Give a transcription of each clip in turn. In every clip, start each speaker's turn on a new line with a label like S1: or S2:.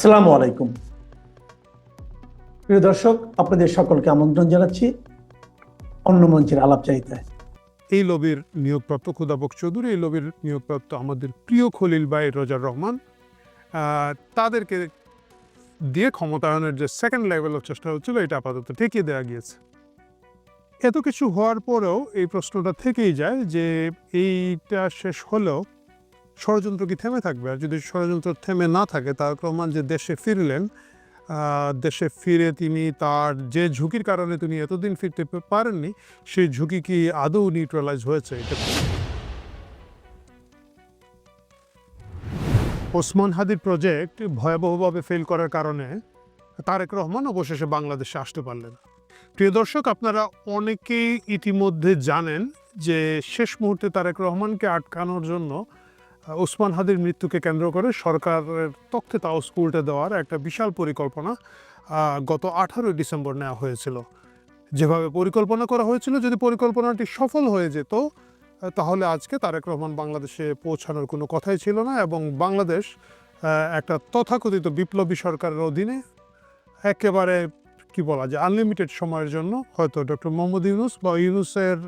S1: আসসালামু আলাইকুম প্রিয় দর্শক, আপনাদের সকলকে আমন্ত্রণ জানাচ্ছি অন্য মঞ্চের আলাপচারিতায়।
S2: এই লবির নিয়োগপ্রাপ্ত খুদা বক্স চৌধুরী, এই লবির নিয়োগপ্রাপ্ত আমাদের প্রিয় খলিল ভাই রোজার রহমান, তাদেরকে দিয়ে ক্ষমতায়নের যে সেকেন্ড লেভেলের চেষ্টা হচ্ছিল এটা আপাতত ঠেকিয়ে দেওয়া গিয়েছে। এত কিছু হওয়ার পরেও এই প্রশ্নটা থেকেই যায় যে এইটা শেষ হলেও ষড়যন্ত্র কি থেমে থাকবে? আর যদি ষড়যন্ত্র থেমে না থাকে, তারেক রহমান যে দেশে ফিরলেন, দেশে ফিরে তিনি তার যে ঝুঁকির কারণে তিনি এতদিন ফিরতে পারেননি, সেই ঝুঁকি কি আদৌ নিউট্রালাইজ হয়েছে? এটা ওসমান হাদির প্রজেক্ট ভয়াবহভাবে ফেল করার কারণে তারেক রহমান অবশেষে বাংলাদেশে আসতে পারলেন। প্রিয় দর্শক, আপনারা অনেকেই ইতিমধ্যে জানেন যে শেষ মুহূর্তে তারেক রহমানকে আটকানোর জন্য ওসমান হাদির মৃত্যুকে কেন্দ্র করে সরকারের তথ্যে তাওস উল্টে দেওয়ার একটা বিশাল পরিকল্পনা গত 18 ডিসেম্বর নেওয়া হয়েছিল। যেভাবে পরিকল্পনা করা হয়েছিল, যদি পরিকল্পনাটি সফল হয়ে যেত তাহলে আজকে তারেক রহমান বাংলাদেশে পৌঁছানোর কোনো কথাই ছিল না এবং বাংলাদেশ একটা তথাকথিত বিপ্লবী সরকারের অধীনে একেবারে কি বলা যায় আনলিমিটেড সময়ের জন্য হয়তো ডক্টর মোহাম্মদ ইউনূস বা ইউনূসের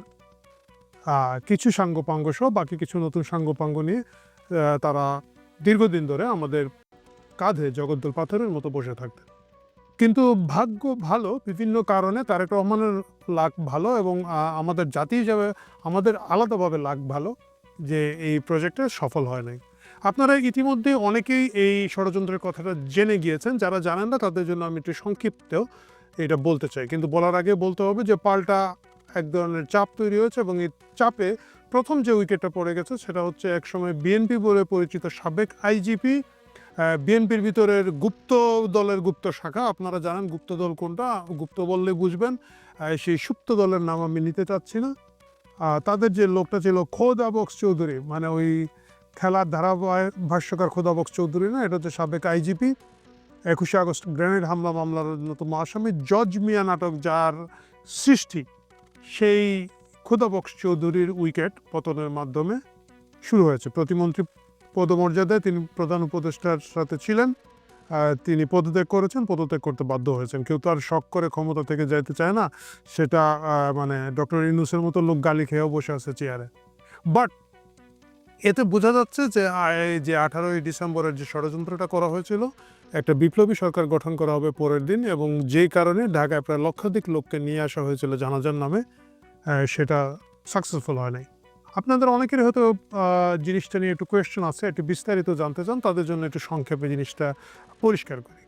S2: কিছু সাঙ্গপাঙ্গ সহ বাকি কিছু নতুন সাঙ্গপাঙ্গ নিয়ে তারা দীর্ঘদিন ধরে আমাদের কাঁধে জগদ্দল পাথরের মতো বসে থাকতেন। কিন্তু ভাগ্য ভালো, বিভিন্ন কারণে তারেক রহমানের লাক ভালো এবং আমাদের জাতি হিসাবে আমাদের আলাদাভাবে লাক ভালো যে এই প্রজেক্টে সফল হয় নাই। আপনারা ইতিমধ্যে অনেকেই এই ষড়যন্ত্রের কথাটা জেনে গিয়েছেন, যারা জানেন না তাদের জন্য আমি একটু সংক্ষিপ্ত এটা বলতে চাই। কিন্তু বলার আগে বলতে হবে যে পাল্টা এক ধরনের চাপ তৈরি হয়েছে এবং এই চাপে প্রথম যে উইকেটটা পড়ে গেছে সেটা হচ্ছে একসময় বিএনপি বলে পরিচিত সাবেক আইজিপি, বিএনপির ভিতরের গুপ্ত দলের গুপ্ত শাখা। আপনারা জানেন গুপ্ত দল কোনটা, গুপ্ত বললে বুঝবেন, সেই সুপ্ত দলের নাম আমি নিতে চাচ্ছি না। তাদের যে লোকটা ছিল খোদা বক্স চৌধুরী, মানে ওই খেলার ধারাবাহিক ভাষ্যকার খোদা বক্স চৌধুরী না, এটা হচ্ছে সাবেক আইজিপি, 21শে আগস্ট গ্রেনেড হামলা মামলার অন্যতম আসামি, জজ মিয়া নাটক যার সৃষ্টি, সেই খোদা বক্স চৌধুরীর উইকেট পতনের মাধ্যমে শুরু হয়েছে। প্রতিমন্ত্রী পদমর্যাদায় তিনি প্রধান উপদেষ্টার সাথে ছিলেন, তিনি পদত্যাগ করেছেন, পদত্যাগ করতে বাধ্য হয়েছেন। কেউ তো আর শখ করে ক্ষমতা থেকে যাইতে চায় না, সেটা মানে ডক্টর ইউনূসের মতো লোক গালি খেয়েও বসে আছে চেয়ারে। বাট এতে বোঝা যাচ্ছে যে যে 18ই ডিসেম্বরের যে ষড়যন্ত্রটা করা হয়েছিল, একটা বিপ্লবী সরকার গঠন করা হবে পরের দিন, এবং যেই কারণে ঢাকায় প্রায় লক্ষাধিক লোককে নিয়ে আসা হয়েছিল জানাজার নামে, সেটা সাকসেসফুল হয় নাই। আপনাদের অনেকের হয়তো জিনিসটা নিয়ে একটু কোয়েশ্চেন আছে, একটু বিস্তারিত জানতে চান, তাদের জন্য একটু সংক্ষেপে জিনিসটা পরিষ্কার করি।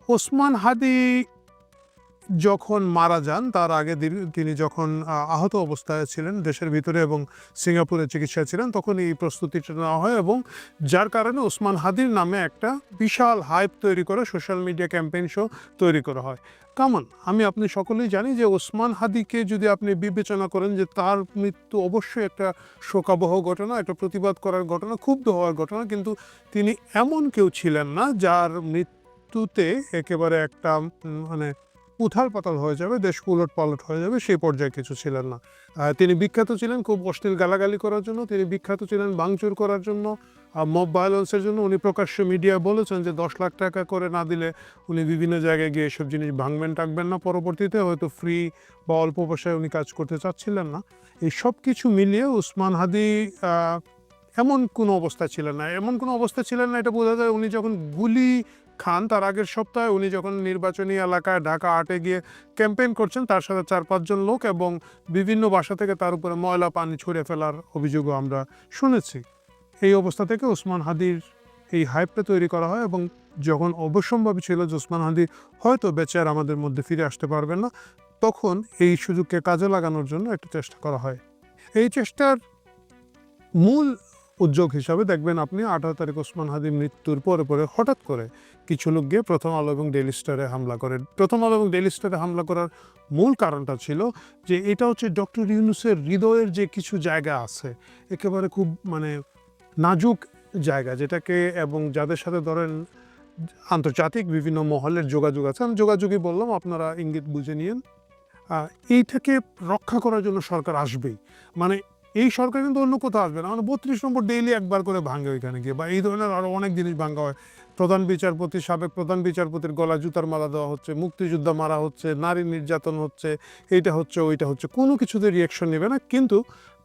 S2: ওসমান হাদি যখন মারা যান তার আগে তিনি যখন আহত অবস্থায় ছিলেন দেশের ভিতরে এবং সিঙ্গাপুরে চিকিৎসায় ছিলেন, তখন এই প্রস্তুতিটা নেওয়া হয় এবং যার কারণে ওসমান হাদির নামে একটা বিশাল হাইপ তৈরি করে সোশ্যাল মিডিয়া ক্যাম্পেইন শো তৈরি করা হয়। কেমন আপনি সকলেই জানি যে ওসমান হাদিকে যদি আপনি বিবেচনা করেন যে তার মৃত্যু অবশ্যই একটা শোকাবহ ঘটনা, একটা প্রতিবাদ করার ঘটনা, ক্ষুব্ধ হওয়ার ঘটনা, কিন্তু তিনি এমন কেউ ছিলেন না যার মৃত্যুতে একেবারে একটা মানে উথাল পাতাল হয়ে যাবে, দেশ উলট পালট হয়ে যাবে, সেই পর্যায়ে কিছু ছিলেন না। তিনি বিখ্যাত ছিলেন খুব অশ্লীল গালাগালি করার জন্য, তিনি বিখ্যাত ছিলেন ভাঙচুর করার জন্য, মব ভায়োলেন্সের জন্য। উনি প্রকাশ্য মিডিয়া বলেছেন যে 10 লাখ টাকা করে না দিলে উনি বিভিন্ন জায়গায় গিয়ে এসব জিনিস ভাঙবেন টাকবেন না, পরবর্তীতে হয়তো ফ্রি বা অল্প পয়সায় উনি কাজ করতে চাচ্ছিলেন না। এই সব কিছু মিলিয়ে ওসমান হাদি এমন কোনো অবস্থা ছিলেন না, এটা বোঝা যায় উনি যখন গুলি খান তার আগের সপ্তাহে, উনি যখন নির্বাচনী এলাকায় ঢাকা 8-এ গিয়ে ক্যাম্পেইন করছেন, তার সাথে 4-5 জন লোক এবং বিভিন্ন বাসা থেকে তার উপরে ময়লা পানি ছুঁড়ে ফেলার অভিযোগও আমরা শুনেছি। এই অবস্থা থেকে ওসমান হাদির এই হাইপটা তৈরি করা হয় এবং যখন অবশ্যম্ভাবী ছিল যে ওসমান হাদি হয়তো বেঁচে আর আমাদের মধ্যে ফিরে আসতে পারবেন না, তখন এই সুযোগকে কাজে লাগানোর জন্য একটা চেষ্টা করা হয়। এই চেষ্টার মূল উদ্যোগ হিসাবে দেখবেন আপনি 18 তারিখ ওসমান হাদির মৃত্যুর পরে হঠাৎ করে কিছু লোক গিয়ে প্রথম আলো এবং ডেইলি স্টারে হামলা করে। প্রথম আলো এবং ডেইলি স্টারে হামলা করার মূল কারণটা ছিল যে এটা হচ্ছে ডক্টর ইউনূসের হৃদয়ের যে কিছু জায়গা আছে, একেবারে খুব মানে নাজুক জায়গা, যেটাকে এবং যাদের সাথে ধরেন আন্তর্জাতিক বিভিন্ন মহলের যোগাযোগ আছে, আমি যোগাযোগই বললাম, আপনারা ইঙ্গিত বুঝে নিয়েন। এইটাকে রক্ষা করার জন্য সরকার আসবেই, মানে এই সরকার কিন্তু অন্য কোথাও আসবে না, মানে 32 নম্বর ডেইলি একবার করে ভাঙে ওইখানে গিয়ে, বা এই ধরনের আরও অনেক জিনিস ভাঙা হয়। প্রধান বিচারপতি, সাবেক প্রধান বিচারপতির গলায় জুতার মালা দেওয়া হচ্ছে, মুক্তিযোদ্ধা মারা হচ্ছে, নারী নির্যাতন হচ্ছে, এইটা হচ্ছে ওইটা হচ্ছে, কোনো কিছুতে রিয়াকশন নেবে না। কিন্তু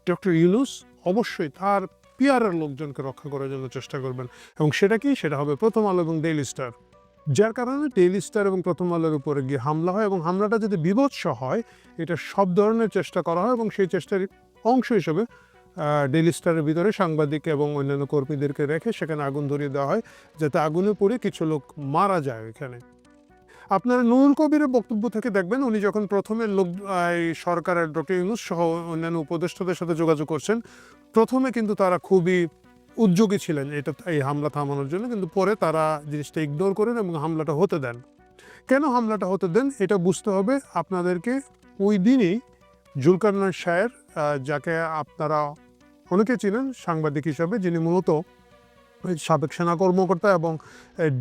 S2: ডক্টর ইউনূস অবশ্যই তার পিআরের লোকজনকে রক্ষা করার জন্য চেষ্টা করবেন, এবং সেটা কি, সেটা হবে প্রথম আলো এবং ডেইলি স্টার। যার কারণে ডেইলি স্টার এবং প্রথম আলোর উপরে গিয়ে হামলা হয়, এবং হামলাটা যদি বিভৎস হয়, এটা সব ধরনের চেষ্টা করা হয়, এবং সেই চেষ্টার অংশ হিসেবে ডেইলি স্টারের ভিতরে সাংবাদিক এবং অন্যান্য কর্মীদেরকে রেখে সেখানে আগুন ধরিয়ে দেওয়া হয়, যাতে আগুনে পড়ে কিছু লোক মারা যায় এখানে। আপনারা নুরুল কবিরের বক্তব্য থেকে দেখবেন, উনি যখন প্রথমে এই সরকারের ডক্টর ইউনূস সহ অন্যান্য উপদেষ্টাদের সাথে যোগাযোগ করছেন, প্রথমে কিন্তু তারা খুবই উদ্যোগী ছিলেন এই হামলা থামানোর জন্য, কিন্তু পরে তারা জিনিসটা ইগনোর করেন এবং হামলাটা হতে দেন। কেন হামলাটা হতে দেন এটা বুঝতে হবে আপনাদেরকে। ওই দিনই জুলকারনাইন শাহের, যাকে আপনারা অনেকে চিনেন সাংবাদিক হিসাবে, যিনি মূলত সাবেক সেনা কর্মকর্তা এবং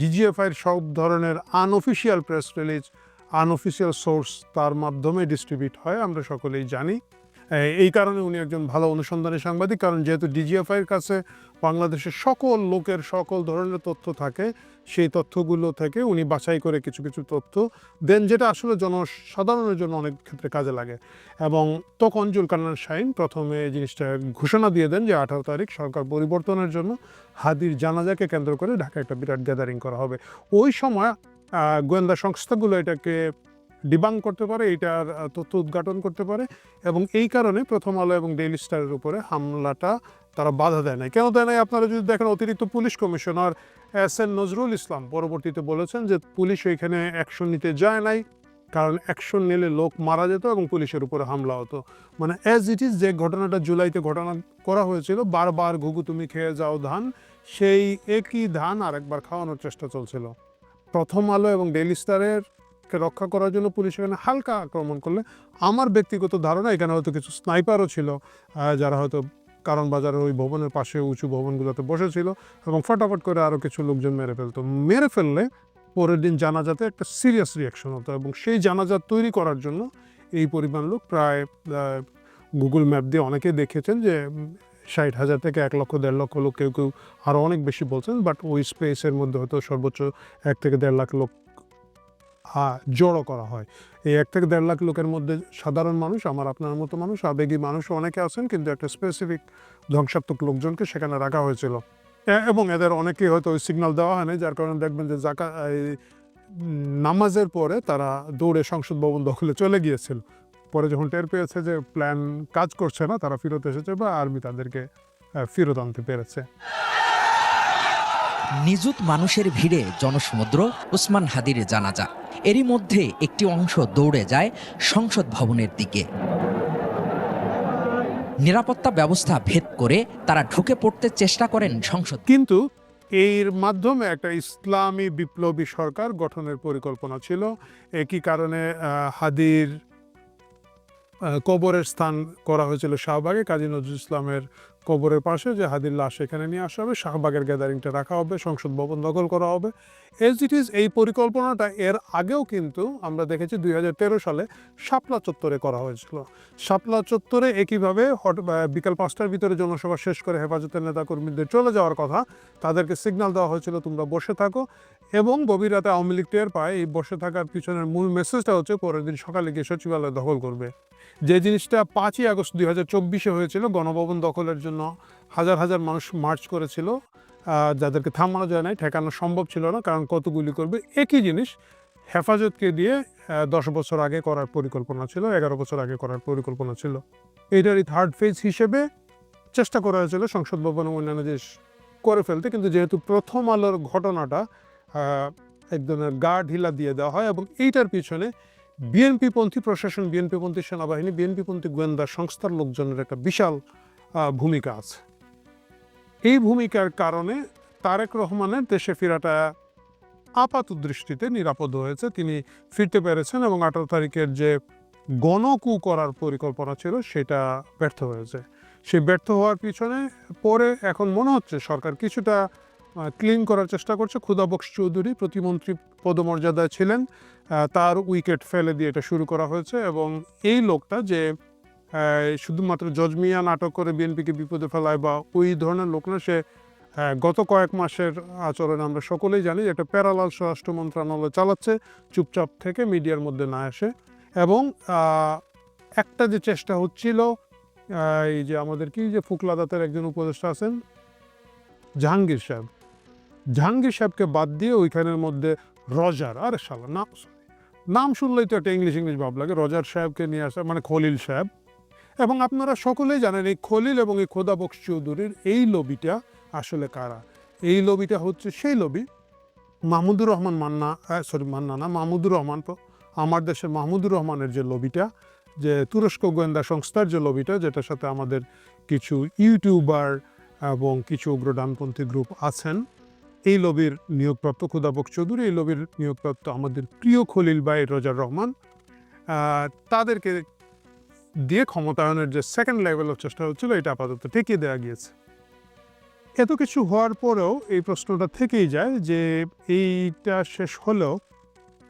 S2: ডিজিএফআইয়ের সব ধরনের unofficial press release, unofficial source তার মাধ্যমে ডিস্ট্রিবিউট হয়, আমরা সকলেই জানি। এই কারণে উনি একজন ভালো অনুসন্ধানী সাংবাদিক, কারণ যেহেতু ডিজিএফআইয়ের কাছে বাংলাদেশের সকল লোকের সকল ধরনের তথ্য থাকে, সেই তথ্যগুলো থেকে উনি বাছাই করে কিছু কিছু তথ্য দেন, যেটা আসলে জনসাধারণের জন্য অনেক ক্ষেত্রে কাজে লাগে। এবং তখন জুলকারনাইন শাহীন প্রথমে জিনিসটা ঘোষণা দিয়ে দেন যে 18 তারিখ সরকার পরিবর্তনের জন্য হাদির জানাজাকে কেন্দ্র করে ঢাকায় একটা বিরাট গ্যাদারিং করা হবে। ওই সময় গোয়েন্দা সংস্থাগুলো এটাকে ডিবাং করতে পারে, এটার তথ্য উদ্ঘাটন করতে পারে, এবং এই কারণে প্রথম আলো এবং ডেইলি স্টারের উপরে হামলাটা তারা বাধা দেয় নাই। কেন দেয় নাই? আপনারা যদি দেখেন, অতিরিক্ত police commissioner S N. Nazrul Islam পরবর্তীতে বলেছেন যে পুলিশ ওইখানে অ্যাকশন নিতে যায় নাই, কারণ অ্যাকশন নিলে লোক মারা যেত এবং পুলিশের উপরে হামলা হতো। মানে অ্যাজ ইট ইজ, যে ঘটনাটা জুলাইতে ঘটনা করা হয়েছিল, বারবার ঘুঘু তুমি খেয়ে যাও ধান, সেই একই ধান আরেকবার খাওয়ানোর চেষ্টা চলছিল। প্রথম আলো এবং ডেইলি স্টারের রক্ষা করার জন্য পুলিশ এখানে হালকা আক্রমণ করলে, আমার ব্যক্তিগত ধারণা এখানে হয়তো কিছু স্নাইপারও ছিল, যারা হয়তো কারণ বাজারের ওই ভবনের পাশে উঁচু ভবনগুলোতে বসেছিল, এবং ফটাফট করে আরও কিছু লোকজন মেরে ফেললে পরের দিন জানাজাতে একটা সিরিয়াস রিয়াকশন হতো, এবং সেই জানাজা তৈরি করার জন্য এই পরিমাণ লোক, প্রায় গুগল ম্যাপ দিয়ে অনেকেই দেখেছেন যে 60,000 থেকে 1 লক্ষ 1.5 লক্ষ লোক, কেউ কেউ আরও অনেক বেশি বলছেন, বাট ওই স্পেসের মধ্যে হয়তো সর্বোচ্চ 1 থেকে 1.5 লাখ লোক জড়ো করা হয়। এই 1 থেকে 1.5 লাখ লোকের মধ্যে সাধারণ মানুষ, আমার আপনার মতো মানুষ, আবেগী মানুষও অনেকে আছেন, কিন্তু একটা স্পেসিফিক ধ্বংসাত্মক লোকজনকে সেখানে রাখা হয়েছিল, এবং এদের অনেকেই হয়তো ওই সিগন্যাল দেওয়া হয়নি, যার কারণে দেখবেন যে নামাজের পরে তারা দৌড়ে সংসদ ভবন দখলে চলে গিয়েছিল। পরে যখন টের পেয়েছে যে প্ল্যান কাজ করছে না, তারা ফেরত এসেছে, বা আর্মি তাদেরকে ফেরত আনতে পেরেছে।
S3: নিযুত মানুষের ভিড়ে জনসমুদ্র, ওসমান হাদির জানাজা। এরই মধ্যে একটি অংশ দৌড়ে যায় সংসদ ভবনের দিকে। নিরাপত্তা ব্যবস্থা ভেদ করে তারা ঢুকে পড়তে চেষ্টা করেন সংসদ।
S2: কিন্তু এর মাধ্যমে একটা ইসলামী বিপ্লবী সরকার গঠনের পরিকল্পনা ছিল। একই কারণে হাদির কবরের স্থান করা হয়েছিল শাহবাগে, কাজী নজরুল ইসলামের কবরের পাশে, যে হাদির লাশ এখানে নিয়ে আসা হবে, শাহবাগের গ্যাদারিংটা রাখা হবে, সংসদ ভবন দখল করা হবে। এজ ইট ইজ, এই পরিকল্পনাটা এর আগেও কিন্তু আমরা দেখেছি 2013 সালে শাপলা চত্বরে করা হয়েছিল। শাপলা চত্বরে একইভাবে বিকাল 5টার ভিতরে জনসভা শেষ করে হেফাজতের নেতাকর্মীদের চলে যাওয়ার কথা, তাদেরকে সিগন্যাল দেওয়া হয়েছিল তোমরা বসে থাকো, এবং গভীর রাতে আওয়ামী লীগ টের পায় এই বসে থাকার পিছনের মূল মেসেজটা হচ্ছে পরের দিন সকালে গিয়ে সচিবালয় দখল করবে। যে জিনিসটা 5ই আগস্ট 2024 হয়েছিল, গণভবন দখলের জন্য হাজার হাজার মানুষ মার্চ করেছিল, যাদেরকে থামানো যায় নাই, ঠেকানো সম্ভব ছিল না, কারণ কত গুলি করবে। একই জিনিস হেফাজতকে দিয়ে 10 বছর আগে করার পরিকল্পনা ছিল, 11 বছর আগে করার পরিকল্পনা ছিল। এইটারই থার্ড ফেজ হিসেবে চেষ্টা করা হয়েছিল সংসদ ভবন এবং অন্যান্য জিনিস করে ফেলতে, কিন্তু যেহেতু প্রথম আলোর ঘটনাটা এক ধরনের গা ঢিলা দিয়ে দেওয়া হয়, এবং এইটার পিছনে বিএনপিপন্থী প্রশাসন, বিএনপিপন্থী সেনাবাহিনী, বিএনপিপন্থী গোয়েন্দা সংস্থার লোকজনের একটা বিশাল ভূমিকা আছে। এই ভূমিকার কারণে তারেক রহমানের দেশে ফেরাটা আপাত দৃষ্টিতে নিরাপদ হয়েছে, তিনি ফিরতে পেরেছেন, এবং 18 তারিখের যে গণকু করার পরিকল্পনা ছিল সেটা ব্যর্থ হয়েছে। সেই ব্যর্থ হওয়ার পিছনে পরে এখন মনে হচ্ছে সরকার কিছুটা ক্লিন করার চেষ্টা করছে। খুদাবক্স চৌধুরী প্রতিমন্ত্রী পদমর্যাদায় ছিলেন, তার উইকেট ফেলে দিয়ে এটা শুরু করা হয়েছে, এবং এই লোকটা যে শুধুমাত্র জজ মিয়া নাটক করে বিএনপিকে বিপদে ফেলায় বা ওই ধরনের লোক না, সে গত কয়েক মাসের আচরণ আমরা সকলেই জানি যে একটা প্যারালাল স্বরাষ্ট্র মন্ত্রণালয় চালাচ্ছে, চুপচাপ থেকে মিডিয়ার মধ্যে না আসে। এবং একটা যে চেষ্টা হচ্ছিল, এই যে আমাদের কি যে ফুকলাদাতের একজন উপদেষ্টা আছেন জাহাঙ্গীর সাহেবকে বাদ দিয়ে ওইখানের মধ্যে রজার, আরে শালা নাম শুনলেই তো একটা ইংলিশ ভাব লাগে, রজার সাহেবকে নিয়ে আসা, মানে খলিল সাহেব। এবং আপনারা সকলেই জানেন এই খলিল এবং এই খোদাবক্স চৌধুরীর এই লবিটা আসলে কারা। এই লবিটা হচ্ছে সেই লবি মাহমুদুর রহমান মাহমুদুর রহমান, আমার দেশের মাহমুদুর রহমানের যে লবিটা, যে তুরস্ক গোয়েন্দা সংস্থার যে লবিটা, যেটার সাথে আমাদের কিছু ইউটিউবার এবং কিছু উগ্র ডানপন্থী গ্রুপ আছেন, এই লবির নিয়োগপ্রাপ্ত খোদাবক্স চৌধুরী, এই লবির নিয়োগপ্রাপ্ত আমাদের প্রিয় খলিল ভাই রজার রহমান, তাদেরকে দিয়ে ক্ষমতায়নের যে সেকেন্ড লেভেলের চেষ্টা হচ্ছিল, এটা আপাতত ঠেকিয়ে দেওয়া গিয়েছে। এত কিছু হওয়ার পরেও এই প্রশ্নটা থেকেই যায় যে এইটা শেষ হলেও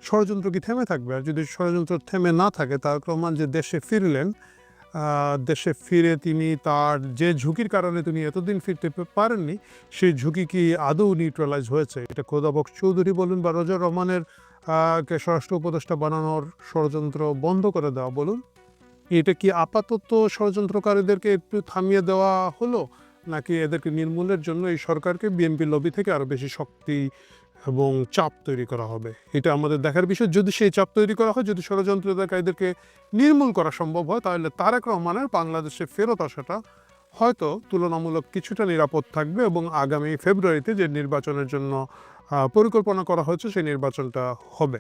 S2: ষড়যন্ত্র কি থেমে থাকবে? আর যদি ষড়যন্ত্র থেমে না থাকে, তারেক রহমান যে দেশে ফিরলেন, দেশে ফিরে তিনি তার যে ঝুঁকির কারণে তিনি এতদিন ফিরতে পারেননি, সেই ঝুঁকি কি আদৌ নিউট্রালাইজ হয়েছে? এটা খোদাবক্স চৌধুরী বলুন বা রজার রহমানের কে স্বরাষ্ট্র উপদেষ্টা বানানোর ষড়যন্ত্র বন্ধ করে দেওয়া বলুন, এটা কি আপাতত ষড়যন্ত্রকারীদেরকে একটু থামিয়ে দেওয়া হলো, নাকি এদেরকে নির্মূলের জন্য এই সরকারকে বিএনপি লবি থেকে আরও বেশি শক্তি এবং চাপ তৈরি করা হবে? এটা আমাদের দেখার বিষয়। যদি সেই চাপ তৈরি করা হয়, যদি ষড়যন্ত্রকারীদেরকে নির্মূল করা সম্ভব হয়, তাহলে তারেক রহমানের বাংলাদেশে ফেরত আসাটা হয়তো তুলনামূলক কিছুটা নিরাপদ থাকবে এবং আগামী ফেব্রুয়ারিতে যে নির্বাচনের জন্য পরিকল্পনা করা হয়েছে সেই নির্বাচনটা হবে।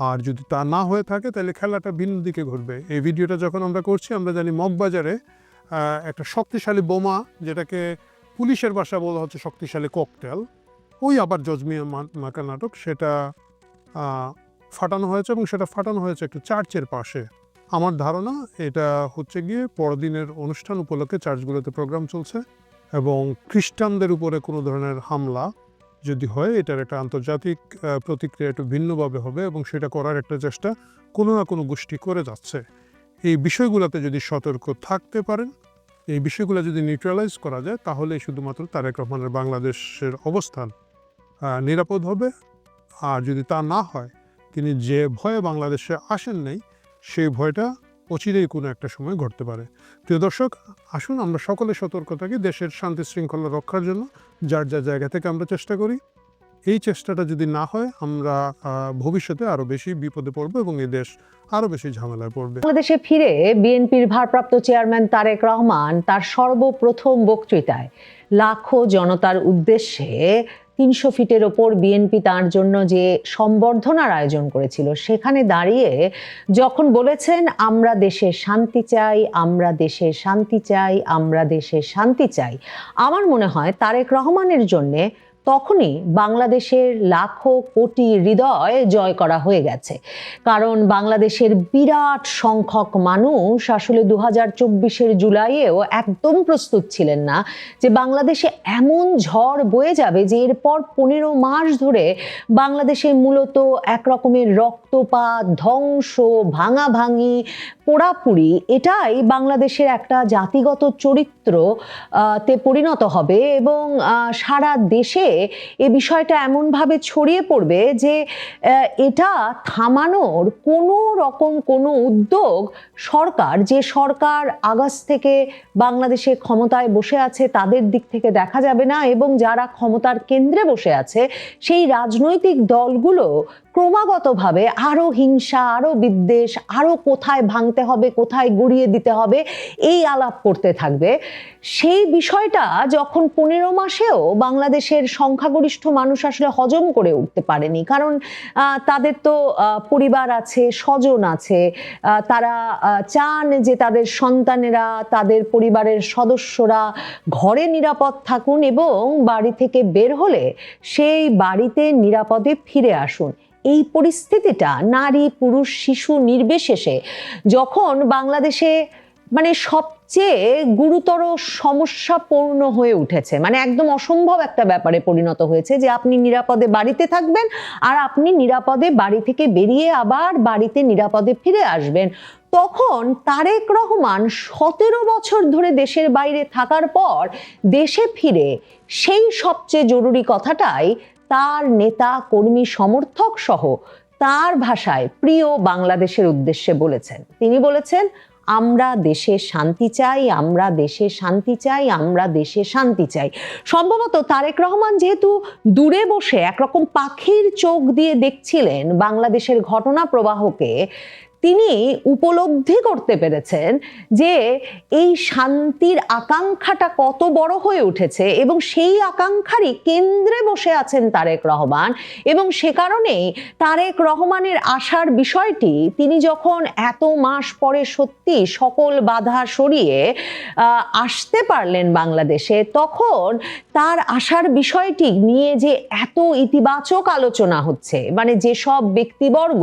S2: আর যদি তা না হয়ে থাকে, তাহলে খেলাটা ভিন্ন দিকে ঘুরবে। এই ভিডিওটা যখন আমরা করছি, আমরা জানি মগবাজারে একটা শক্তিশালী বোমা, যেটাকে পুলিশের ভাষা বলা হচ্ছে শক্তিশালী ককটেল, ওই আবার জজমিয়া মাকা নাটক, সেটা ফাটানো হয়েছে এবং সেটা ফাটানো হয়েছে একটু চার্চের পাশে। আমার ধারণা এটা হচ্ছে গিয়ে পরদিনের অনুষ্ঠান উপলক্ষে চার্চগুলোতে প্রোগ্রাম চলছে, এবং খ্রিস্টানদের উপরে কোনো ধরনের হামলা যদি হয়, এটার একটা আন্তর্জাতিক প্রতিক্রিয়া একটু ভিন্নভাবে হবে, এবং সেটা করার একটা চেষ্টা কোনো না কোনো গোষ্ঠী করে যাচ্ছে। এই বিষয়গুলোতে যদি সতর্ক থাকতে পারেন, এই বিষয়গুলো যদি নিউট্রালাইজ করা যায়, তাহলে শুধুমাত্র তারেক রহমানের বাংলাদেশের অবস্থান নিরাপদ হবে। আর যদি তা না হয়, তিনি যে ভয়ে বাংলাদেশে আসেন নাই, সেই ভয়টা অচিরেই কোনো একটা সময় ঘটতে পারে। প্রিয় দর্শক, আসুন আমরা সকলে সতর্ক থাকি দেশের শান্তি শৃঙ্খলা রক্ষার জন্য, যার যার জায়গা থেকে আমরা চেষ্টা করি। এই চেষ্টাটা যদি না হয়, আমরা ভবিষ্যতে আরও বেশি বিপদে পড়বো এবং এই দেশ আরও বেশি ঝামেলায় পড়বে।
S4: বাংলাদেশে ফিরে বিএনপির ভারপ্রাপ্ত চেয়ারম্যান তারেক রহমান তার সর্বপ্রথম বক্তৃতায় লাখো জনতার উদ্দেশ্যে 300 ফিটের ওপর বিএনপি তার জন্য যে সম্বর্ধনার আয়োজন করেছিল, সেখানে দাঁড়িয়ে যখন বলেছেন, আমরা দেশে শান্তি চাই, আমরা দেশে শান্তি চাই, আমরা দেশে শান্তি চাই, আমার মনে হয় তারেক রহমানের জন্যে তখনই বাংলাদেশের লাখো কোটি হৃদয় জয় করা হয়ে গেছে। কারণ বাংলাদেশের বিরাট সংখ্যক মানুষ আসলে 2024-এর জুলাইয়েও একদম প্রস্তুত ছিলেন না যে বাংলাদেশে এমন ঝড় বয়ে যাবে যে এরপর 15 মাস ধরে বাংলাদেশে মূলত এক রকমের রক্তপাত, ধ্বংস, ভাঙাভাঙি, পোড়াপুরি, এটাই বাংলাদেশের একটা জাতিগত চরিত্র তে পরিণত হবে, এবং সারা দেশে এই বিষয়টা এমনভাবে ছড়িয়ে পড়বে যে এটা থামানোর কোনো রকম কোনো উদ্যোগ যে সরকার আগস্ট থেকে বাংলাদেশে ক্ষমতায় বসে আছে তাদের দিক থেকে দেখা যাবে না, এবং যারা ক্ষমতার কেন্দ্রে বসে আছে সেই রাজনৈতিক দলগুলো ক্রমাগতভাবে আরো হিংসা, আরো বিদ্বেষ, আরো কোথায় ভাঙতে হবে, কোথায় গুড়িয়ে দিতে হবে, এই আলাপ করতে থাকবে। সেই বিষয়টা যখন 15 মাসেও বাংলাদেশের সংখ্যাগরিষ্ঠ মানুষ আসলে হজম করে উঠতে পারেনি, কারণ তাদের তো পরিবার আছে, স্বজন আছে, তারা চান যে তাদের সন্তানেরা, তাদের পরিবারের সদস্যরা ঘরে নিরাপদ থাকুন এবং বাড়ি থেকে বের হলে সেই বাড়িতে নিরাপদে ফিরে আসুন। এই পরিস্থিতিটা নারী, পুরুষ, শিশু নির্বিশেষে যখন বাংলাদেশে মানে সবচেয়ে সবচেয়ে গুরুতর সমস্যাপূর্ণ হয়ে উঠেছে, মানে একদম অসম্ভব একটা ব্যাপারে পরিণত হয়েছে যে আপনি নিরাপদে বাড়িতে থাকবেন আর আপনি নিরাপদে বাড়ি থেকে বেরিয়ে আবার বাড়িতে নিরাপদে ফিরে আসবেন। তখন তারেক রহমান 17 বছর ধরে দেশের বাইরে থাকার পর দেশে ফিরে সেই সবচেয়ে জরুরি কথাটাই তার নেতা কর্মী সমর্থক সহ তার ভাষায় প্রিয় বাংলাদেশের উদ্দেশ্যে বলেছেন। তিনি বলেছেন, আমরা দেশে শান্তি চাই, আমরা দেশে শান্তি চাই, আমরা দেশে শান্তি চাই। সম্ভবত তারেক রহমান যেহেতু দূরে বসে একরকম পাখির চোখ দিয়ে দেখছিলেন বাংলাদেশের ঘটনা প্রবাহকে, তিনি উপলব্ধি করতে পেরেছেন যে এই শান্তির আকাঙ্ক্ষাটা কত বড় হয়ে উঠেছে এবং সেই আকাঙ্ক্ষারই কেন্দ্রে বসে আছেন তারেক রহমান। এবং সে কারণেই তারেক রহমানের আসার বিষয়টি তিনি যখন এত মাস পরে সত্যি সকল বাধা সরিয়ে আসতে পারলেন বাংলাদেশে, তখন তার আসার বিষয়টি নিয়ে যে এত ইতিবাচক আলোচনা হচ্ছে, মানে যেসব ব্যক্তিবর্গ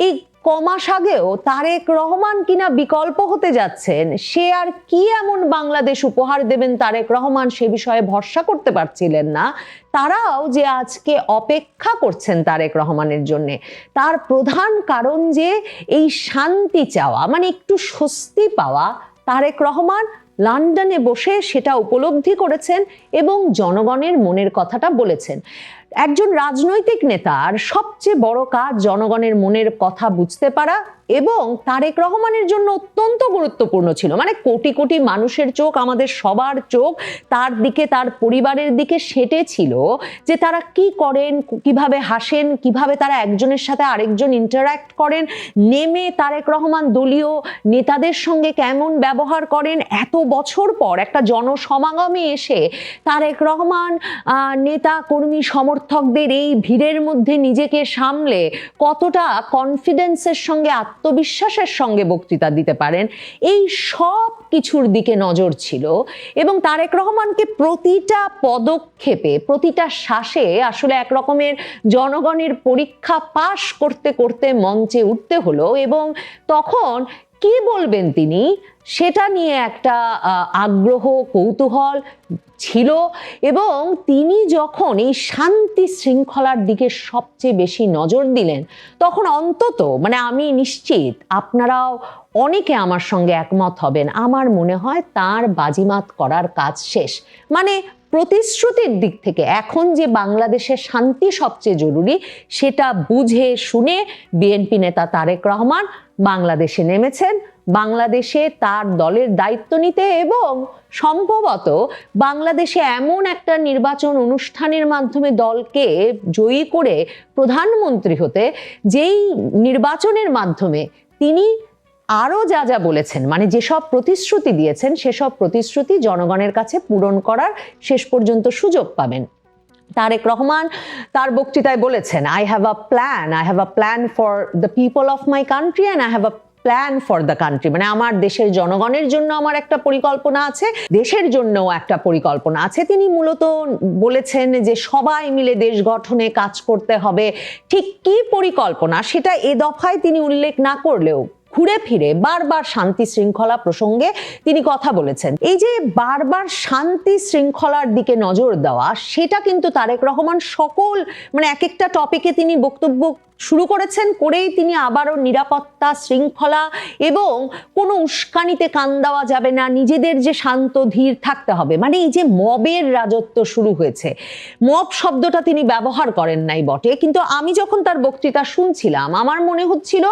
S4: এই কমাস আগেও তারেক রহমান কিনা বিকল্প হতে যাচ্ছেন, সে আর কি এমন বাংলাদেশ উপহার দেবেন তারেক রহমান সে বিষয়ে ভরসা করতে পারছিলেন না, তারাও যে আজকে অপেক্ষা করছেন তারেক রহমানের জন্য, তার প্রধান কারণ যে এই শান্তি চাওয়া, মানে একটু স্বস্তি পাওয়া। তারেক রহমান লন্ডনে বসে সেটা উপলব্ধি করেছেন এবং জনগণের মনের কথাটা বলেছেন। একজন রাজনৈতিক নেতার সবচেয়ে বড় কাজ জনগণের মনের কথা বুঝতে পারা, এবং তারেক রহমানের জন্য অত্যন্ত গুরুত্বপূর্ণ ছিল, মানে কোটি কোটি মানুষের চোখ, আমাদের সবার চোখ তার দিকে, তার পরিবারের দিকে সেটে ছিল যে তারা কি করেন, কিভাবে হাসেন, কিভাবে তারা একজনের সাথে আরেকজন ইন্টারঅ্যাক্ট করেন, নেমে তারেক রহমান দলীয় নেতাদের সঙ্গে কেমন ব্যবহার করেন। এত বছর পর একটা জনসমাগমে এসে তারেক রহমান নেতা কর্মী সমর্থকদের এই ভিড়ের মধ্যে নিজেকে সামলে কতটা কনফিডেন্সের সঙ্গে, আত্মবিশ্বাসের সঙ্গে বক্তৃতা দিতে পারেন, এই সব কিছুর দিকে নজর ছিল। এবং তারেক রহমানকে প্রতিটা পদক্ষেপে, প্রতিটা শ্বাসে আসলে এক রকমের জনগণের পরীক্ষা পাশ করতে করতে মঞ্চে উঠতে হলো। এবং তখন কি বলবেন তিনি সেটা নিয়ে একটা আগ্রহ, কৌতূহল ছিল। এবং তিনি যখন এই শান্তি শৃঙ্খলার দিকে সবচেয়ে বেশি নজর দিলেন, তখন অন্তত, মানে আমি নিশ্চিত আপনারাও অনেকে আমার সঙ্গে একমত হবেন, আমার মনে হয় তার বাজিমাত করার কাজ শেষ। মানে প্রতিশ্রুতির দিক থেকে এখন যে বাংলাদেশে শান্তি সবচেয়ে জরুরি, সেটা বুঝে শুনে বিএনপি নেতা তারেক রহমান বাংলাদেশে নেমেছেন, বাংলাদেশে তার দলের দায়িত্ব নিতে এবং সম্ভবত বাংলাদেশে এমন একটা নির্বাচন অনুষ্ঠানের মাধ্যমে দলকে জয়ী করে প্রধানমন্ত্রী হতে, যেই নির্বাচনের মাধ্যমে তিনি আরো যা যা বলেছেন, মানে যেসব প্রতিশ্রুতি দিয়েছেন, সেসব প্রতিশ্রুতি জনগণের কাছে পূরণ করার শেষ পর্যন্ত সুযোগ পাবেন। তারেক রহমান তার বক্তৃতায় বলেছেন, I have a plan for the people of my country and I have a plan for the country, মানে আমার দেশের জনগণের জন্য আমার একটা পরিকল্পনা আছে, দেশের জন্যও একটা পরিকল্পনা আছে। তিনি মূলত বলেছেন যে সবাই মিলে দেশ গঠনে কাজ করতে হবে। ঠিক কি পরিকল্পনা সেটা এ দফায় তিনি উল্লেখ না করলেও ঘুরে ফিরে বারবার শান্তি শৃঙ্খলা প্রসঙ্গে তিনি কথা বলেছেন। এই যে বারবার শান্তি শৃঙ্খলার দিকে নজর দেওয়া, সেটা কিন্তু তারেক রহমান সকল, মানে এক একটা টপিকে তিনি বক্তব্য শুরু করেছেন, করেই তিনি আবারও নিরাপত্তা, শৃঙ্খলা এবং কোনো উস্কানিতে কান দেওয়া যাবে না, নিজেদের যে শান্ত ধীর থাকতে হবে, মানে এই যে মবের রাজত্ব শুরু হয়েছে, মব শব্দটা তিনি ব্যবহার করেন নাই বটে, কিন্তু আমি যখন তার বক্তৃতা শুনছিলাম আমার মনে হচ্ছিল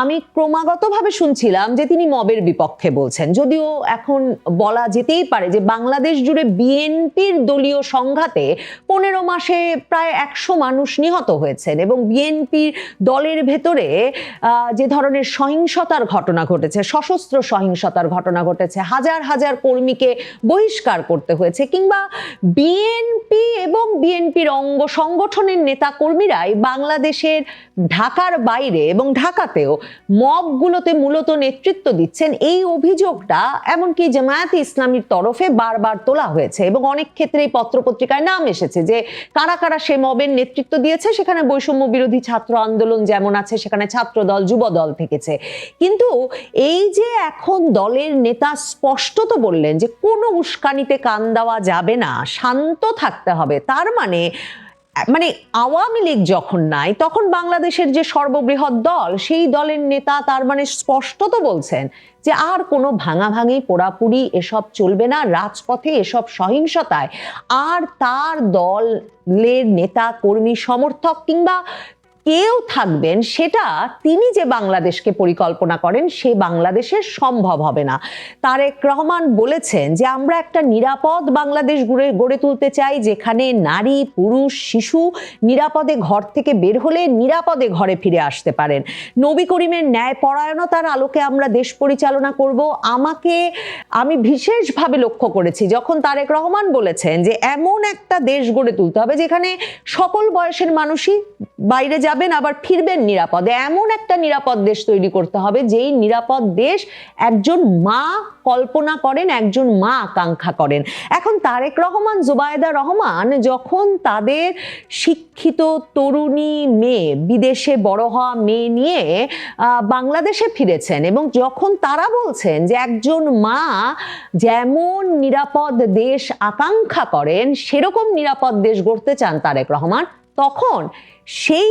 S4: আমি ক্রমাগতভাবে শুনছিলাম যে তিনি মবের বিপক্ষে বলছেন। যদিও এখন বলা যেতেই পারে যে বাংলাদেশ জুড়ে বিএনপির দলীয় সংঘাতে 15 মাসে প্রায় 100 মানুষ নিহত হয়েছেন এবং বিএনপি দলের ভেতরে যে ধরনের সহিংসতার ঘটনা ঘটেছে, সশস্ত্র সহিংসতার ঘটনা ঘটেছে, হাজার হাজার কর্মীকে বহিষ্কার করতে হয়েছে, কিংবা বিএনপি এবং বিএনপির অঙ্গ সংগঠনের নেতা কর্মীরাই বাংলাদেশের ঢাকার বাইরে এবং ঢাকাতেও মবগুলোতে মূলত নেতৃত্ব দিচ্ছেন, এই অভিযোগটা এমনকি জামায়াতে ইসলামীর তরফে বারবার তোলা হয়েছে এবং অনেক ক্ষেত্রেই পত্রপত্রিকায় নাম এসেছে যে কারা কারা সে মবের নেতৃত্ব দিয়েছে। সেখানে বৈষম্য বিরোধী ছাত্র আন্দোলন যেমন আছে, সেখানে ছাত্র দল, যুব দল থেকেছে। কিন্তু এই যে এখন দলের নেতা স্পষ্টত বললেন যে কোনো উস্কানিতে কান দেওয়া যাবে না, শান্ত থাকতে হবে, তার মানে আওয়ামী লীগ যখন নাই তখন বাংলাদেশের যে সর্ববৃহৎ দল, সেই দলের নেতা তার মানে স্পষ্টত বলছেন যে আর কোনো ভাঙাভাঙি পোড়াপুরি এসব চলবে না, রাজপথে এসব সহিংসতায় আর তার দলের নেতা কর্মী সমর্থক কিংবা কেউ থাকবেন, সেটা তিনি যে বাংলাদেশকে পরিকল্পনা করেন সে বাংলাদেশের সম্ভব হবে না। তারেক রহমান বলেছেন যে আমরা একটা নিরাপদ বাংলাদেশ গড়ে তুলতে চাই, যেখানে নারী, পুরুষ, শিশু নিরাপদে ঘর থেকে বের হলে নিরাপদে ঘরে ফিরে আসতে পারেন। নবী করিমের ন্যায়পরায়ণতার আলোকে আমরা দেশ পরিচালনা করব। আমি বিশেষভাবে লক্ষ্য করেছি যখন তারেক রহমান বলেছেন যে এমন একটা দেশ গড়ে তুলতে হবে যেখানে সকল বয়সের মানুষই বাইরে যাবেন আবার ফিরবেন নিরাপদে। এমন একটা নিরাপদ দেশ তৈরি করতে হবে যেই নিরাপদ দেশ একজন মা কল্পনা করেন, একজন মা আকাঙ্ক্ষা করেন। এখন তারেক রহমান, জুবাইদা রহমান যখন তাদের শিক্ষিত তরুণী মেয়ে, বিদেশে বড় হওয়া মেয়ে নিয়ে বাংলাদেশে ফিরেছেন এবং যখন তারা বলছেন যে একজন মা যেমন নিরাপদ দেশ আকাঙ্ক্ষা করেন সেরকম নিরাপদ দেশ গড়তে চান তারেক রহমান, তখন সেই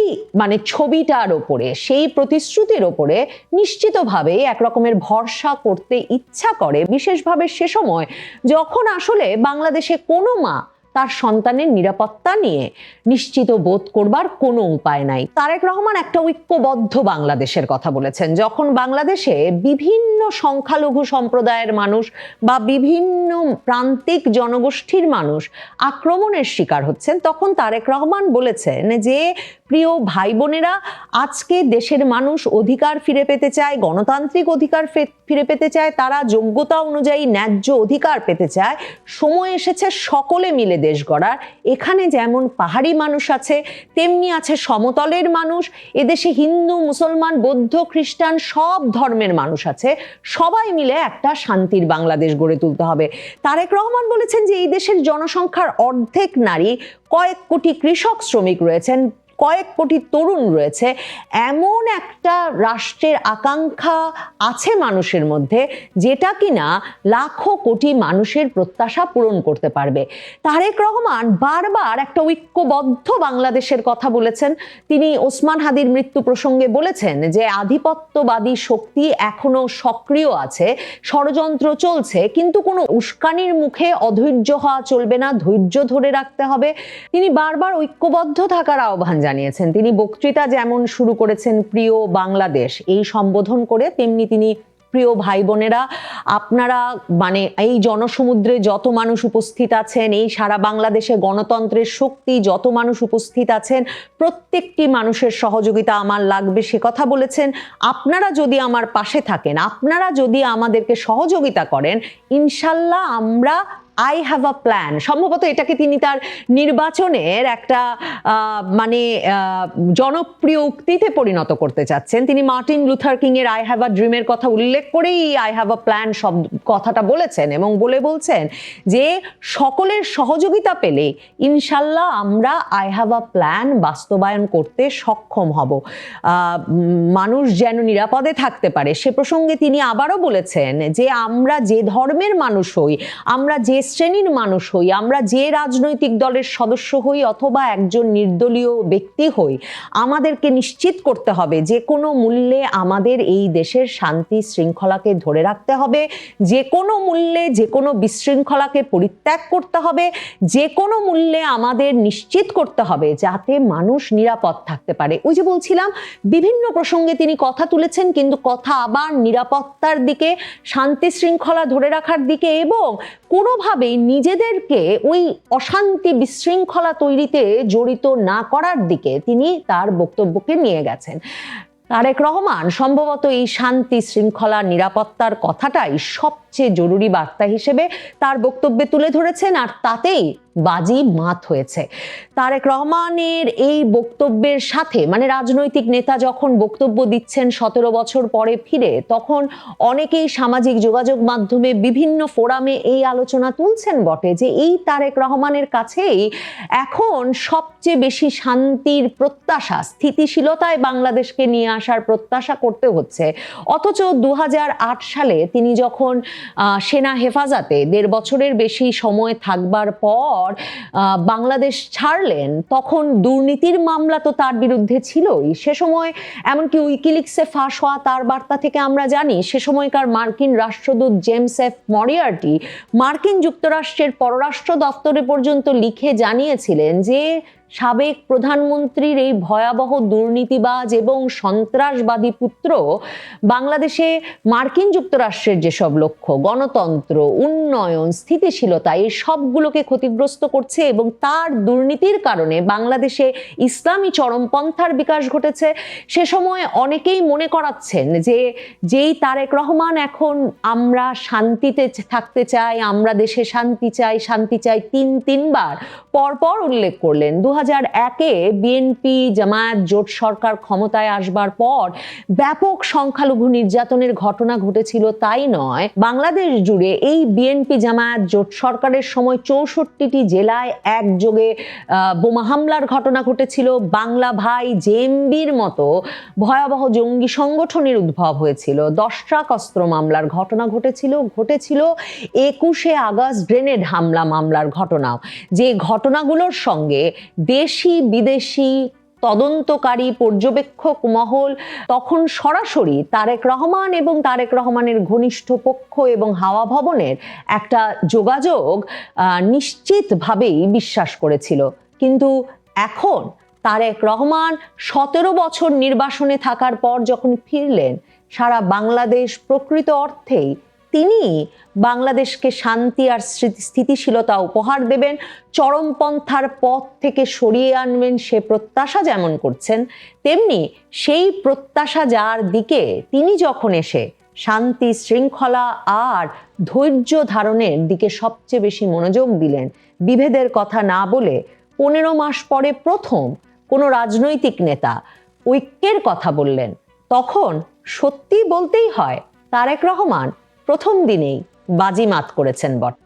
S4: ছবিটার ওপরে, সেই প্রতিশ্রুতির ওপরে নিশ্চিতভাবে এক রকমের ভরসা করতে ইচ্ছা করে, বিশেষভাবে সে সময় যখন আসলে বাংলাদেশে কোনো মা তার সন্তানের নিরাপত্তা নিয়ে নিশ্চিত বোধ করবার কোনো উপায় নাই। তারেক রহমান একটা ঐক্যবদ্ধ বাংলাদেশের কথা বলেছেন। যখন বাংলাদেশে বিভিন্ন সংখ্যালঘু সম্প্রদায়ের মানুষ বা বিভিন্ন প্রান্তিক জনগোষ্ঠীর মানুষ আক্রমণের শিকার হচ্ছেন, তখন তারেক রহমান বলেছেন যে প্রিয় ভাই বোনেরা, আজকে দেশের মানুষ অধিকার ফিরে পেতে চায়, গণতান্ত্রিক অধিকার ফিরে পেতে চায়, তারা যোগ্যতা অনুযায়ী ন্যায্য অধিকার পেতে চায়। সময় এসেছে সকলে মিলে দেশ গড়ার। এখানে যেমন পাহাড়ি মানুষ আছে, তেমনি আছে সমতলের মানুষ। এদেশে হিন্দু, মুসলমান, বৌদ্ধ, খ্রিস্টান সব ধর্মের মানুষ আছে। সবাই মিলে একটা শান্তির বাংলাদেশ গড়ে তুলতে হবে। তারেক রহমান বলেছেন যে এই দেশের জনসংখ্যার অর্ধেক নারী, কয়েক কোটি কৃষক শ্রমিক রয়েছেন, কয়েক কোটি তরুণ রয়েছে। এমন একটা রাষ্ট্রের আকাঙ্ক্ষা আছে মানুষের মধ্যে যেটা কিনা লাখো কোটি মানুষের প্রত্যাশা পূরণ করতে পারবে। তারেক রহমান বারবার একটা ঐক্যবদ্ধ বাংলাদেশের কথা বলেছেন। তিনি ওসমান হাদির মৃত্যু প্রসঙ্গে বলেছেন যে আধিপত্যবাদী শক্তি এখনো সক্রিয় আছে, ষড়যন্ত্র চলছে, কিন্তু কোনো উস্কানির মুখে অধৈর্য হওয়া চলবে না, ধৈর্য ধরে রাখতে হবে। তিনি বারবার ঐক্যবদ্ধ থাকার আহ্বান জানিয়েছেন। তিনি বক্তৃতা যেমন শুরু করেছেন প্রিয় বাংলাদেশ এই সম্বোধন করে, তেমনি তিনি প্রিয় ভাই বোনেরা, আপনারা এই জনসমুদ্রে যত মানুষ উপস্থিত আছেন, এই সারা বাংলাদেশে গণতন্ত্রের শক্তি যত মানুষ উপস্থিত আছেন, প্রত্যেকটি মানুষের সহযোগিতা আমার লাগবে সে কথা বলেছেন। আপনারা যদি আমার পাশে থাকেন, আপনারা যদি আমাদেরকে সহযোগিতা করেন, ইনশাল্লাহ আমরা আই হ্যাভ আ প্ল্যান, সম্ভবত এটাকে তিনি তার নির্বাচনের একটা জনপ্রিয় উক্তিতে পরিণত করতে চাচ্ছেন। তিনি মার্টিন লুথার কিং এর আই হ্যাভ আ ড্রিমের কথা উল্লেখ করেই আই হ্যাভ আ প্ল্যান কথাটা বলেছেন এবং বলছেন যে সকলের সহযোগিতা পেলে ইনশাল্লাহ আমরা আই হ্যাভ আ প্ল্যান বাস্তবায়ন করতে সক্ষম হব। মানুষ যেন নিরাপদে থাকতে পারে সে প্রসঙ্গে তিনি আবারও বলেছেন যে আমরা যে ধর্মের মানুষ হই, আমরা যে শ্রেণীর মানুষ হই, আমরা যে রাজনৈতিক দলের সদস্য হই অথবা একজন নির্দলীয় ব্যক্তি হই, আমাদেরকে নিশ্চিত করতে হবে যে কোনো মূল্যে আমাদের এই দেশের শান্তি শৃঙ্খলাকে ধরে রাখতে হবে, যে কোনো মূল্যে যে কোনো বিশৃঙ্খলাকে পরিত্যাগ করতে হবে, যে কোনো মূল্যে আমাদের নিশ্চিত করতে হবে যাতে মানুষ নিরাপদ থাকতে পারে। ওই যে বলছিলাম, বিভিন্ন প্রসঙ্গে তিনি কথা তুলেছেন, কিন্তু কথা আবার নিরাপত্তার দিকে, শান্তি শৃঙ্খলা ধরে রাখার দিকে এবং কোনোভাবেই নিজেদেরকে ওই অশান্তি বিশৃঙ্খলা তৈরিতে জড়িত না করার দিকে তিনি তার বক্তব্যকে নিয়ে গেছেন। তারেক রহমান সম্ভবত এই শান্তি শৃঙ্খলা নিরাপত্তার কথাটাই সবচেয়ে জরুরি বার্তা হিসেবে তার বক্তব্যে তুলে ধরেছেন, আর তাতেই বাজি মাত হয়েছে। তারেক রহমানের এই বক্তব্যের সাথে, মানে রাজনৈতিক নেতা যখন বক্তব্য দিচ্ছেন 17 বছর পরে ফিরে, তখন অনেকেই সামাজিক যোগাযোগ মাধ্যমে বিভিন্ন ফোরামে এই আলোচনা তুলছেন বটে যে এই তারেক রহমানের কাছেই এখন সবচেয়ে বেশি শান্তির প্রত্যাশা, স্থিতিশীলতায় বাংলাদেশকে নিয়ে আসার প্রত্যাশা করতে হচ্ছে। অথচ 2008 সালে তিনি যখন সেনা হেফাজতে 1.5 বছরের বেশি সময় থাকবার পর বাংলাদেশ ছাড়লেন, তখন দুর্নীতির মামলা তো তার বিরুদ্ধে ছিলই। সে সময় এমনকি উইকিলিক্সে ফাঁস হওয়া তার বার্তা থেকে আমরা জানি সে সময়কার মার্কিন রাষ্ট্রদূত জেমস এফ মরিয়ার্টি মার্কিন যুক্তরাষ্ট্রের পররাষ্ট্র দপ্তরে পর্যন্ত লিখে জানিয়েছিলেন যে সাবেক প্রধানমন্ত্রীর এই ভয়াবহ দুর্নীতিবাজ এবং সন্ত্রাসবাদী পুত্র বাংলাদেশে মার্কিন যুক্তরাষ্ট্রের যেসব লক্ষ্য, গণতন্ত্র, উন্নয়ন, স্থিতিশীলতা, এই সবগুলোকে ক্ষতিগ্রস্ত করছে এবং তার দুর্নীতির কারণে বাংলাদেশে ইসলামী চরমপন্থার বিকাশ ঘটেছে। সে সময় অনেকেই মনে করাচ্ছেন যে যেই তারেক রহমান এখন আমরা শান্তিতে থাকতে চাই, আমরা দেশে শান্তি চাই, শান্তি চাই তিনবার পরপর উল্লেখ করলেন। 2001-এ বিএনপি জামায়াত জোট সরকার ক্ষমতায় আসবার পর ব্যাপক সংখ্যালঘু নির্যাতনের ঘটনা ঘটেছিল, তাই নয়, বাংলাদেশ জুড়ে এই বিএনপি জামায়াত জোট সরকারের সময় 64টি জেলায় একযোগে বোমা হামলার ঘটনা ঘটেছিল। বাংলা ভাই, জেএমবির মতো ভয়াবহ জঙ্গি সংগঠনের উদ্ভব হয়েছিল। 10 ট্রাক অস্ত্র মামলার ঘটনা ঘটেছিল। 21শে আগস্ট গ্রেনেড হামলা মামলার ঘটনাও, যে ঘটনাগুলোর সঙ্গে দেশি বিদেশি তদন্তকারী পর্যবেক্ষক মহল তখন সরাসরি তারেক রহমান এবং তারেক রহমানের ঘনিষ্ঠ পক্ষ এবং হাওয়া ভবনের একটা যোগাযোগ নিশ্চিতভাবেই বিশ্বাস করেছিল। কিন্তু এখন তারেক রহমান 17 বছর নির্বাসনে থাকার পর যখন ফিরলেন, সারা বাংলাদেশ প্রকৃত অর্থেই তিনি বাংলাদেশকে শান্তি আর স্থিতিশীলতা উপহার দেবেন, চরমপন্থার পথ থেকে সরিয়ে আনবেন সে প্রত্যাশা যেমন করছেন, তেমনি সেই প্রত্যাশা যার দিকে তিনি যখন এসে শান্তি, শৃঙ্খলা আর ধৈর্য ধারণের দিকে সবচেয়ে বেশি মনোযোগ দিলেন, বিভেদের কথা না বলে 15 মাস পরে প্রথম কোনো রাজনৈতিক নেতা ঐক্যের কথা বললেন, তখন সত্যি বলতেই হয় তারেক রহমান প্রথম দিনেই বাজিমাত করেছেন বটে।